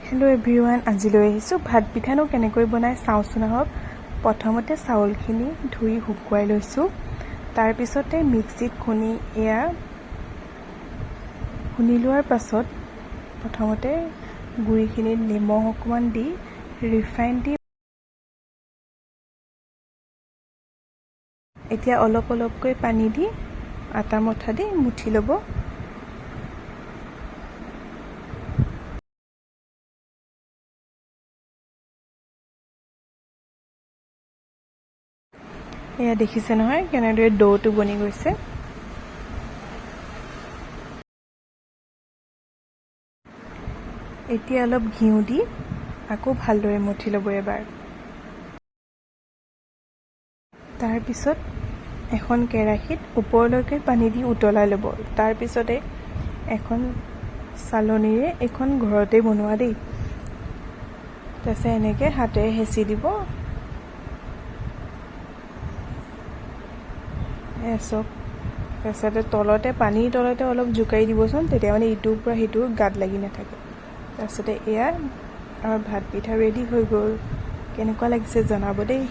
Hello' everyone, আজিলৈ আহিছোঁ ভাত পিঠানো কেনেকৈ বনাই চাওঁচোন আহক। প্ৰথমতে চাউলখিনি ধুই শুকুৱাই লৈছোঁ। তাৰপিছতে মিক্সিত খুন্দি খুন্দি লোৱাৰ পাছত প্ৰথমতে গুড়িখিনিত নিমখ অকণমান দি ৰিফাইন দি এতিয়া অলপ অলপকৈ পানী দি আটা মঠা দি মুঠি ল'ব। এয়া দেখিছে নহয় কেনেদৰে ডৌটো বনি গৈছে। এতিয়া অলপ ঘিউ দি আকৌ ভালদৰে মঠি ল'ব এবাৰ। তাৰপিছত এখন কেৰাহীত ওপৰলৈকে পানী দি উতলাই ল'ব। তাৰপিছতে এখন চালনীৰে, এইখন ঘৰতে বনোৱা দেই, তাৰপিছত এনেকৈ হাতেৰে হেঁচি দিব। চব তাৰপিছতে তলতে পানীৰ তলতে অলপ জোকাৰি দিবচোন, তেতিয়া মানে ইটোৰ পৰা সিটোৰ গাত লাগি নাথাকে। তাৰপিছতে এয়া আমাৰ ভাত পিঠা ৰেডি হৈ গ'ল। কেনেকুৱা লাগিছে জনাব দেই।